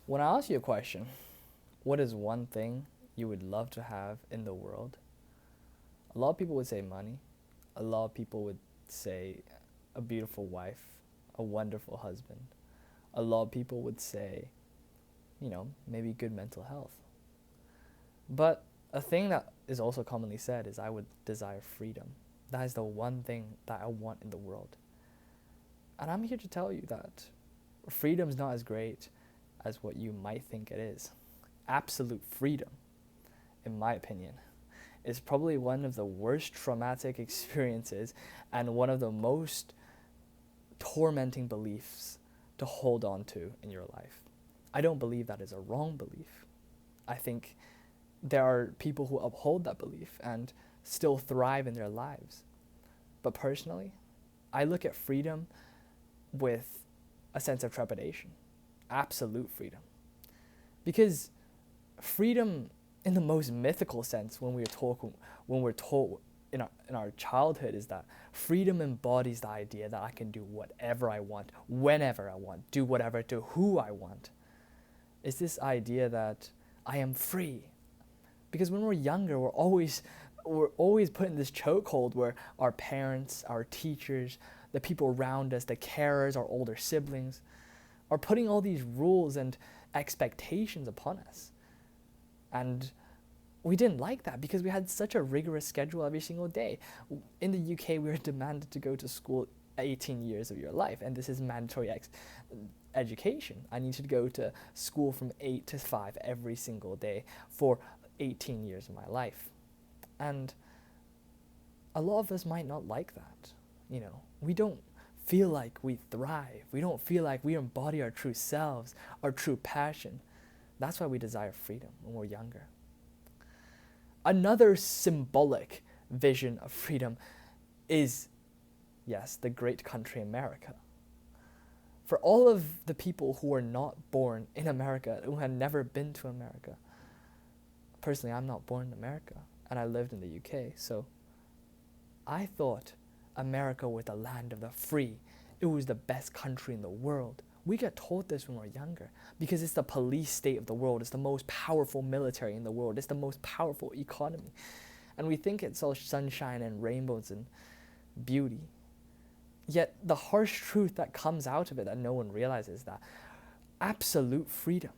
When I ask you a question, what is one thing you would love to have in the world? A lot of people would say money. A lot of people would say a beautiful wife, a wonderful husband. A lot of people would say, maybe good mental health. But a thing that is also commonly said is I would desire freedom. That is the one thing that I want in the world. And I'm here to tell you that freedom is not as great as what you might think it is. Absolute freedom, in my opinion, is probably one of the worst traumatic experiences and one of the most tormenting beliefs to hold on to in your life. I don't believe that is a wrong belief. I think there are people who uphold that belief and still thrive in their lives. But personally, I look at freedom with a sense of trepidation, absolute freedom. Because freedom, in the most mythical sense, when we're told in our childhood, is that freedom embodies the idea that I can do whatever I want, whenever I want, do whatever to who I want. It's this idea that I am free. Because when we're younger, we're always put in this chokehold where our parents, our teachers, the people around us, the carers, our older siblings, are putting all these rules and expectations upon us. And we didn't like that because we had such a rigorous schedule every single day. In the UK, we were demanded to go to school 18 years of your life, and this is mandatory education. I need to go to school from 8 to 5 every single day for 18 years of my life. And a lot of us might not like that. We don't feel like we thrive. We don't feel like we embody our true selves, our true passion. That's why we desire freedom when we're younger. Another symbolic vision of freedom is, yes, the great country America. For all of the people who are not born in America, who have never been to America, personally, I'm not born in America, and I lived in the UK, so I thought America was the land of the free. It was the best country in the world. We get told this when we're younger because it's the police state of the world. It's the most powerful military in the world. It's the most powerful economy. And we think it's all sunshine and rainbows and beauty. Yet the harsh truth that comes out of it that no one realizes is that absolute freedom.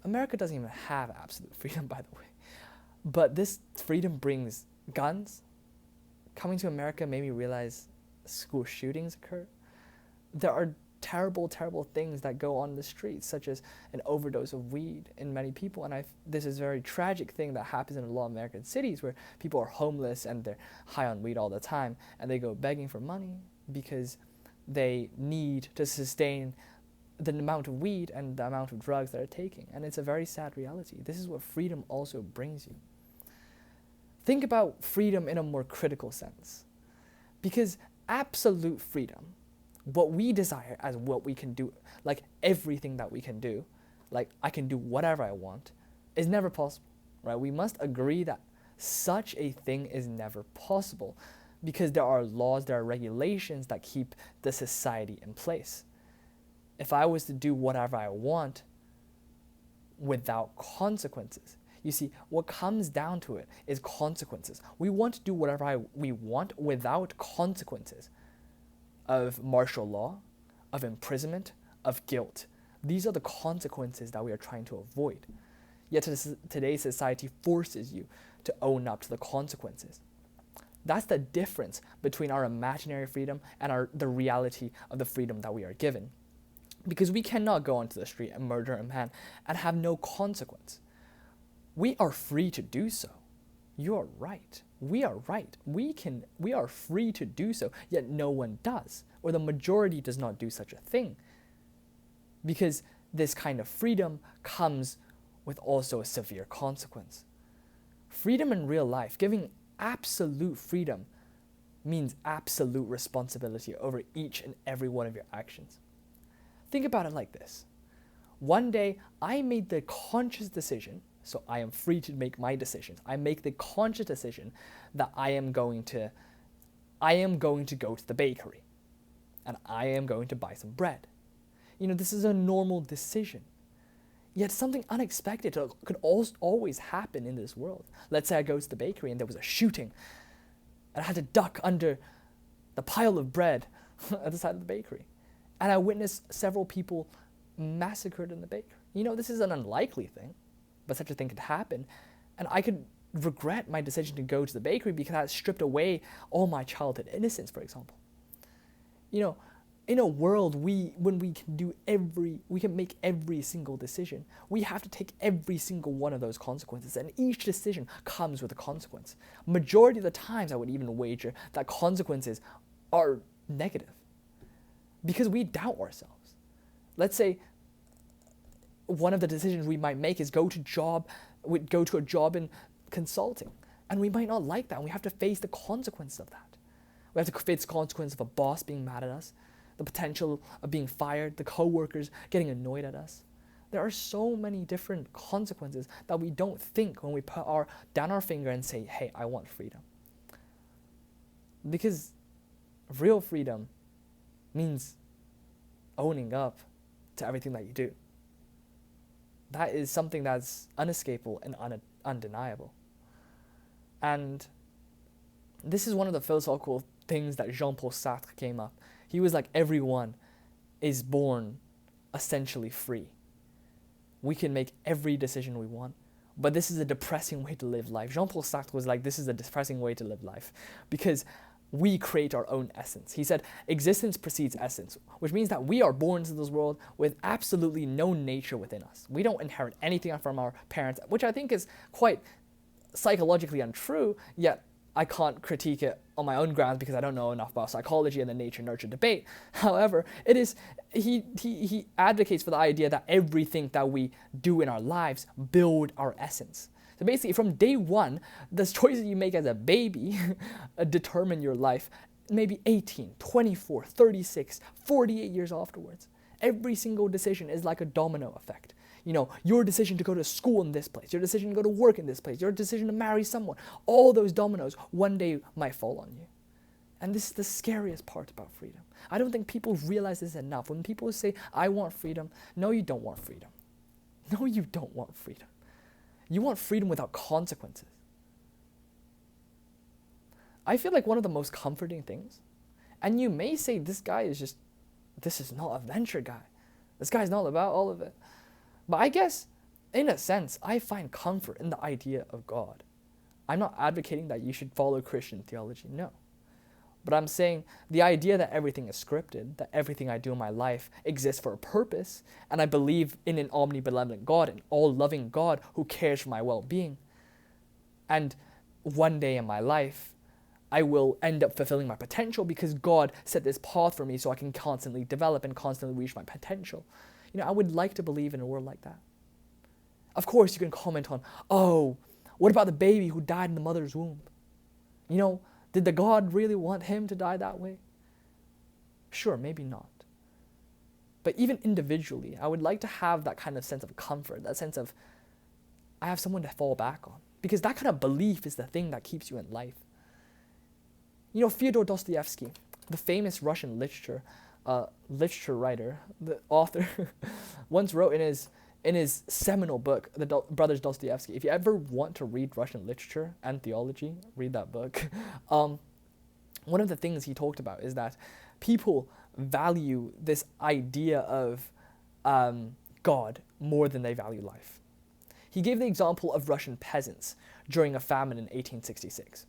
America doesn't even have absolute freedom, by the way. But this freedom brings guns. Coming to America made me realize school shootings occur. There are terrible, terrible things that go on in the streets, such as an overdose of weed in many people. And this is a very tragic thing that happens in a lot of American cities where people are homeless and they're high on weed all the time, and they go begging for money because they need to sustain the amount of weed and the amount of drugs that they're taking. And it's a very sad reality. This is what freedom also brings you. Think about freedom in a more critical sense. Because absolute freedom, what we desire as what we can do, like everything that we can do, like I can do whatever I want, is never possible, right? We must agree that such a thing is never possible because there are laws, there are regulations that keep the society in place. If I was to do whatever I want without consequences, you see, what comes down to it is consequences. We want to do whatever we want without consequences of martial law, of imprisonment, of guilt. These are the consequences that we are trying to avoid. Yet today's society forces you to own up to the consequences. That's the difference between our imaginary freedom and the reality of the freedom that we are given. Because we cannot go onto the street and murder a man and have no consequence. We are free to do so. You are right. We are right. We are free to do so, yet no one does, or the majority does not do such a thing. Because this kind of freedom comes with also a severe consequence. Freedom in real life, giving absolute freedom, means absolute responsibility over each and every one of your actions. Think about it like this. One day, I made the conscious decision, so I am free to make my decisions. I make the conscious decision that I am going to go to the bakery and I am going to buy some bread. This is a normal decision. Yet something unexpected could always happen in this world. Let's say I go to the bakery and there was a shooting, and I had to duck under the pile of bread at the side of the bakery. And I witnessed several people massacred in the bakery. This is an unlikely thing, but such a thing could happen. And I could regret my decision to go to the bakery because I had stripped away all my childhood innocence, for example. In a world, when we can make every single decision, we have to take every single one of those consequences, and each decision comes with a consequence. Majority of the times, I would even wager that consequences are negative because we doubt ourselves. Let's say one of the decisions we might make is go to a job in consulting, and we might not like that, and we have to face the consequence of that. We have to face the consequence of a boss being mad at us, the potential of being fired, the co-workers getting annoyed at us. There are so many different consequences that we don't think when we put down our finger and say, hey, I want freedom. Because real freedom means owning up to everything that you do. That is something that's unescapable and undeniable. And this is one of the philosophical things that Jean-Paul Sartre came up. He was like, everyone is born essentially free. We can make every decision we want, but this is a depressing way to live life. Jean-Paul Sartre was like, this is a depressing way to live life because we create our own essence. He said, existence precedes essence, which means that we are born into this world with absolutely no nature within us. We don't inherit anything from our parents, which I think is quite psychologically untrue, yet I can't critique it on my own grounds because I don't know enough about psychology and the nature-nurture debate. However, he advocates for the idea that everything that we do in our lives build our essence. So basically, from day one, the choices you make as a baby determine your life maybe 18, 24, 36, 48 years afterwards. Every single decision is like a domino effect. Your decision to go to school in this place, your decision to go to work in this place, your decision to marry someone, all those dominoes one day might fall on you. And this is the scariest part about freedom. I don't think people realize this enough. When people say, I want freedom, no, you don't want freedom. No, you don't want freedom. You want freedom without consequences. I feel like one of the most comforting things, and you may say this is not a venture guy. This guy's not about all of it. But I guess, in a sense, I find comfort in the idea of God. I'm not advocating that you should follow Christian theology, no. But I'm saying the idea that everything is scripted, that everything I do in my life exists for a purpose, and I believe in an omnibenevolent God, an all-loving God who cares for my well-being. And one day in my life, I will end up fulfilling my potential because God set this path for me so I can constantly develop and constantly reach my potential. I would like to believe in a world like that. Of course, you can comment on, what about the baby who died in the mother's womb? Did the God really want him to die that way? Sure, maybe not. But even individually, I would like to have that kind of sense of comfort, that sense of, I have someone to fall back on. Because that kind of belief is the thing that keeps you in life. Fyodor Dostoevsky, the famous Russian literature writer, the author, once wrote in his seminal book, the Brothers Dostoevsky. If you ever want to read Russian literature and theology, read that book. One of the things he talked about is that people value this idea of God more than they value life. He gave the example of Russian peasants during a famine in 1866.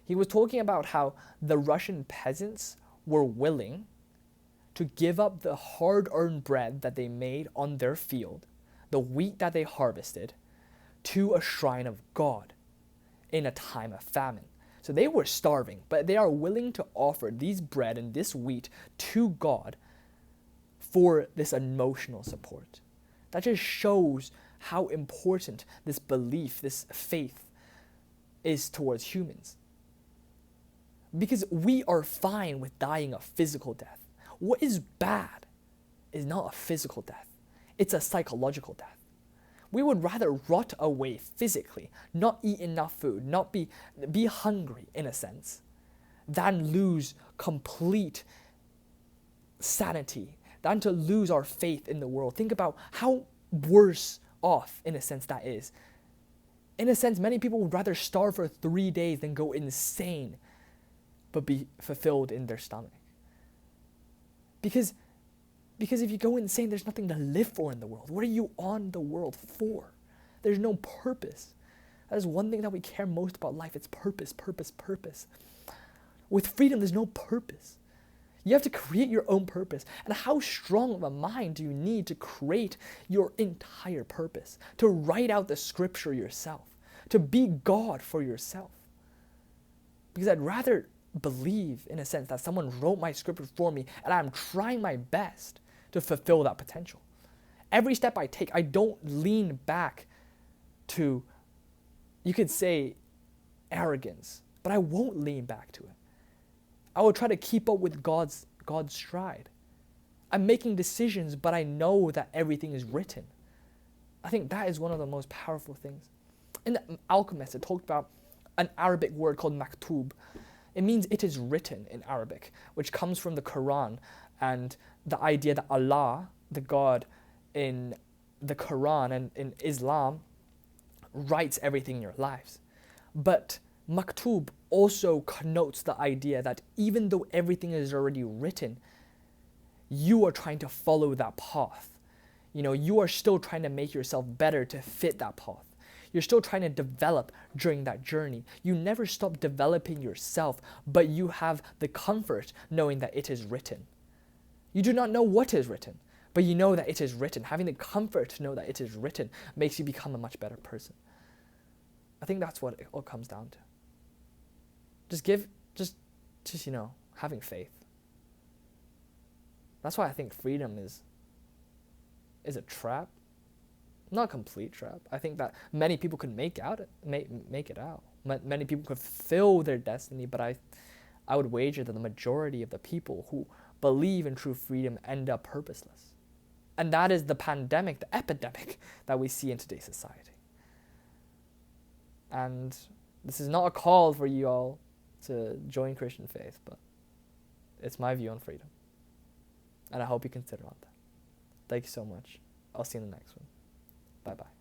He was talking about how the Russian peasants were willing to give up the hard-earned bread that they made on their field, the wheat that they harvested, to a shrine of God in a time of famine. So they were starving, but they are willing to offer these bread and this wheat to God for this emotional support. That just shows how important this belief, this faith is towards humans. Because we are fine with dying a physical death. What is bad is not a physical death. It's a psychological death. We would rather rot away physically, not eat enough food, not be hungry in a sense, than lose complete sanity, than to lose our faith in the world. Think about how worse off, in a sense, that is. In a sense, many people would rather starve for 3 days than go insane, but be fulfilled in their stomach. Because if you go insane, there's nothing to live for in the world. What are you on the world for? There's no purpose. That is one thing that we care most about life. It's purpose, purpose, purpose. With freedom, there's no purpose. You have to create your own purpose. And how strong of a mind do you need to create your entire purpose? To write out the scripture yourself. To be God for yourself. Because I'd rather believe, in a sense, that someone wrote my scripture for me and I'm trying my best to fulfill that potential. Every step I take, I don't lean back to, you could say, arrogance, but I won't lean back to it. I will try to keep up with God's stride. I'm making decisions, but I know that everything is written. I think that is one of the most powerful things. In The Alchemist, it talked about an Arabic word called maktub. It means it is written in Arabic, which comes from the Quran and the idea that Allah, the God in the Quran and in Islam, writes everything in your lives. But maktub also connotes the idea that even though everything is already written, you are trying to follow that path. You are still trying to make yourself better to fit that path. You're still trying to develop during that journey. You never stop developing yourself, but you have the comfort knowing that it is written. You do not know what is written, but you know that it is written. Having the comfort to know that it is written makes you become a much better person. I think that's what it all comes down to. Just having faith. That's why I think freedom is a trap. Not a complete trap. I think that many people could make it out. Many people could fulfill their destiny, but I would wager that the majority of the people who believe in true freedom end up purposeless. And that is the pandemic, the epidemic that we see in today's society. And this is not a call for you all to join Christian faith, but it's my view on freedom. And I hope you consider on that. Thank you so much. I'll see you in the next one. Bye-bye.